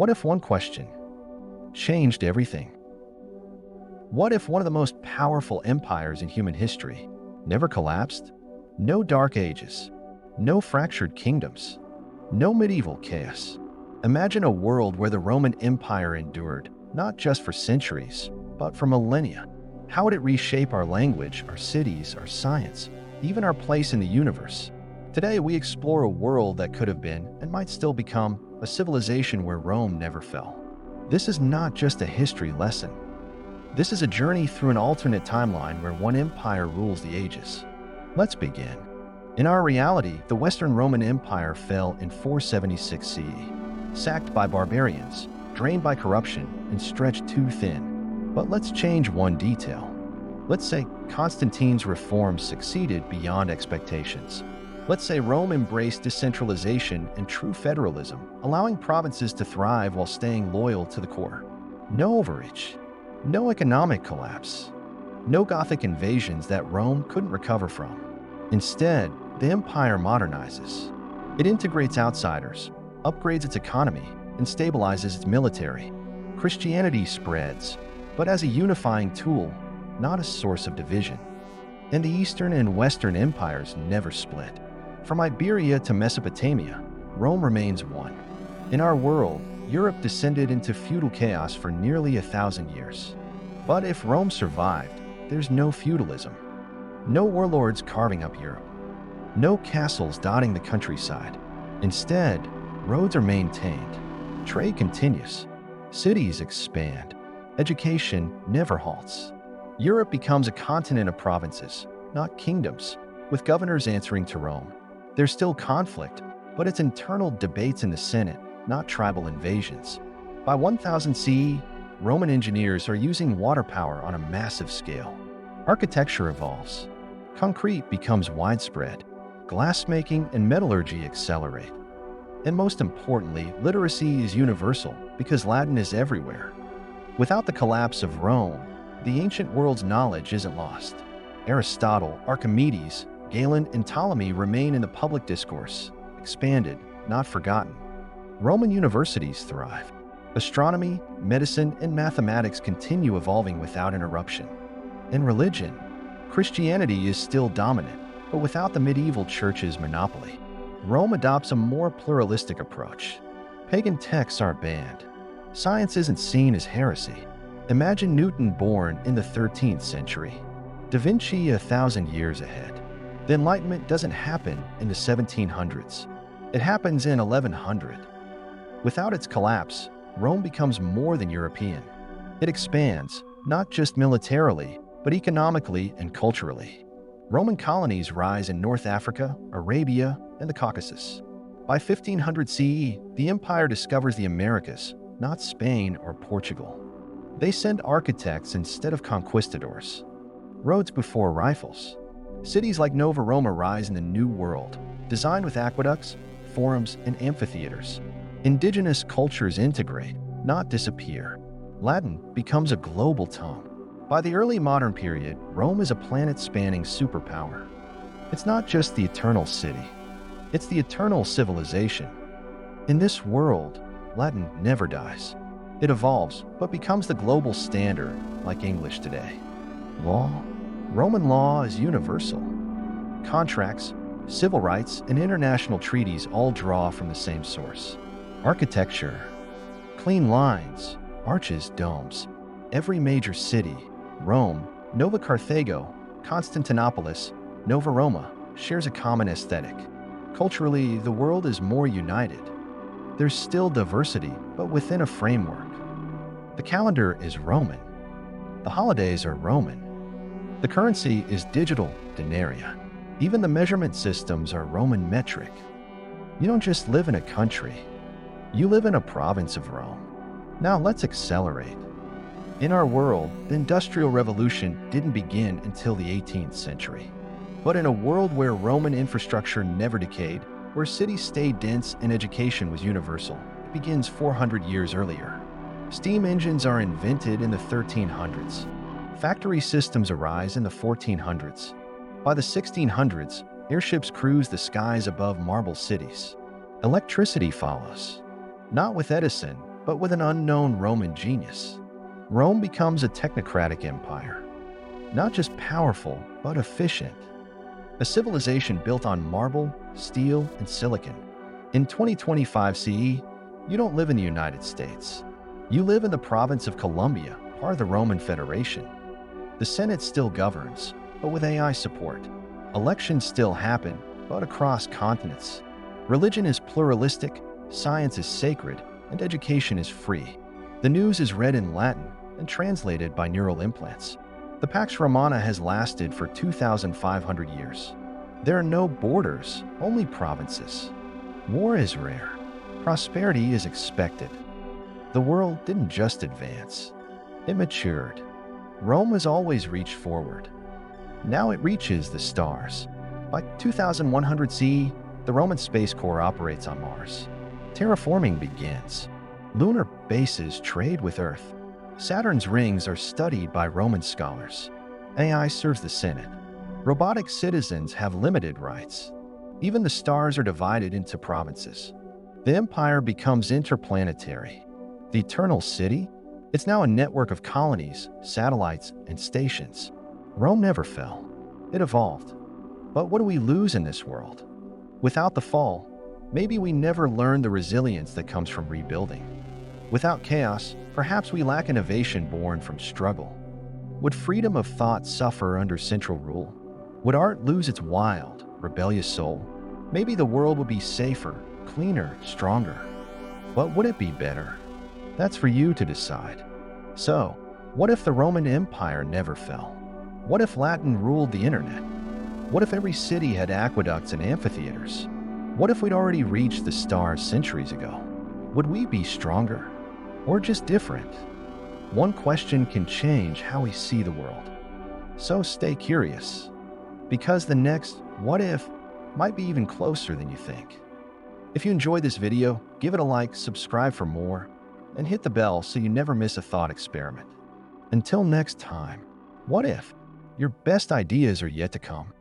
What if one question changed everything? What if one of the most powerful empires in human history never collapsed? No dark ages, no fractured kingdoms, no medieval chaos. Imagine a world where the Roman Empire endured, not just for centuries, but for millennia. How would it reshape our language, our cities, our science, even our place in the universe? Today, we explore a world that could have been, and might still become, a civilization where Rome never fell. This is not just a history lesson. This is a journey through an alternate timeline where one empire rules the ages. Let's begin. In our reality, the Western Roman Empire fell in 476 CE, sacked by barbarians, drained by corruption, and stretched too thin. But let's change one detail. Let's say Constantine's reforms succeeded beyond expectations. Let's say Rome embraced decentralization and true federalism, allowing provinces to thrive while staying loyal to the core. No overreach, no economic collapse, no Gothic invasions that Rome couldn't recover from. Instead, the empire modernizes. It integrates outsiders, upgrades its economy, and stabilizes its military. Christianity spreads, but as a unifying tool, not a source of division. And the Eastern and Western empires never split. From Iberia to Mesopotamia, Rome remains one. In our world, Europe descended into feudal chaos for nearly 1,000 years. But if Rome survived, there's no feudalism. No warlords carving up Europe. No castles dotting the countryside. Instead, roads are maintained. Trade continues. Cities expand. Education never halts. Europe becomes a continent of provinces, not kingdoms, with governors answering to Rome. There's still conflict, but it's internal debates in the Senate, not tribal invasions. By 1000 CE, Roman engineers are using water power on a massive scale. Architecture evolves. Concrete becomes widespread. Glassmaking and metallurgy accelerate. And most importantly, literacy is universal because Latin is everywhere. Without the collapse of Rome, the ancient world's knowledge isn't lost. Aristotle, Archimedes, Galen, and Ptolemy remain in the public discourse, expanded, not forgotten. Roman universities thrive. Astronomy, medicine, and mathematics continue evolving without interruption. In religion, Christianity is still dominant, but without the medieval church's monopoly. Rome adopts a more pluralistic approach. Pagan texts aren't banned. Science isn't seen as heresy. Imagine Newton born in the 13th century. Da Vinci 1,000 years ahead. The Enlightenment doesn't happen in the 1700s. It happens in 1100. Without its collapse, Rome becomes more than European. It expands, not just militarily, but economically and culturally. Roman colonies rise in North Africa, Arabia, and the Caucasus. By 1500 CE, the empire discovers the Americas, not Spain or Portugal. They send architects instead of conquistadors. Roads before rifles. Cities like Nova Roma rise in the New World, designed with aqueducts, forums, and amphitheaters. Indigenous cultures integrate, not disappear. Latin becomes a global tongue. By the early modern period, Rome is a planet-spanning superpower. It's not just the eternal city. It's the eternal civilization. In this world, Latin never dies. It evolves, but becomes the global standard, like English today. Law? Roman law is universal. Contracts, civil rights, and international treaties all draw from the same source. Architecture. Clean lines, arches, domes. Every major city, Rome, Nova Carthago, Constantinopolis, Nova Roma, shares a common aesthetic. Culturally, the world is more united. There's still diversity, but within a framework. The calendar is Roman. The holidays are Roman. The currency is digital denarii. Even the measurement systems are Roman metric. You don't just live in a country. You live in a province of Rome. Now let's accelerate. In our world, the Industrial Revolution didn't begin until the 18th century. But in a world where Roman infrastructure never decayed, where cities stayed dense and education was universal, it begins 400 years earlier. Steam engines are invented in the 1300s. Factory systems arise in the 1400s. By the 1600s, airships cruise the skies above marble cities. Electricity follows. Not with Edison, but with an unknown Roman genius. Rome becomes a technocratic empire, not just powerful, but efficient. A civilization built on marble, steel, and silicon. In 2025 CE, you don't live in the United States. You live in the province of Colombia, part of the Roman Federation. The Senate still governs, but with AI support. Elections still happen, but across continents. Religion is pluralistic, science is sacred, and education is free. The news is read in Latin and translated by neural implants. The Pax Romana has lasted for 2,500 years. There are no borders, only provinces. War is rare. Prosperity is expected. The world didn't just advance. It matured. Rome has always reached forward. Now it reaches the stars. By 2100 CE, the Roman Space Corps operates on Mars. Terraforming begins. Lunar bases trade with Earth. Saturn's rings are studied by Roman scholars. AI serves the Senate. Robotic citizens have limited rights. Even the stars are divided into provinces. The empire becomes interplanetary. The Eternal City? It's now a network of colonies, satellites, and stations. Rome never fell. It evolved. But what do we lose in this world? Without the fall, maybe we never learn the resilience that comes from rebuilding. Without chaos, perhaps we lack innovation born from struggle. Would freedom of thought suffer under central rule? Would art lose its wild, rebellious soul? Maybe the world would be safer, cleaner, stronger. But would it be better? That's for you to decide. So, what if the Roman Empire never fell? What if Latin ruled the internet? What if every city had aqueducts and amphitheaters? What if we'd already reached the stars centuries ago? Would we be stronger? Or just different? One question can change how we see the world. So stay curious, because the next what if might be even closer than you think. If you enjoyed this video, give it a like, subscribe for more, and hit the bell so you never miss a thought experiment. Until next time, what if? Your best ideas are yet to come.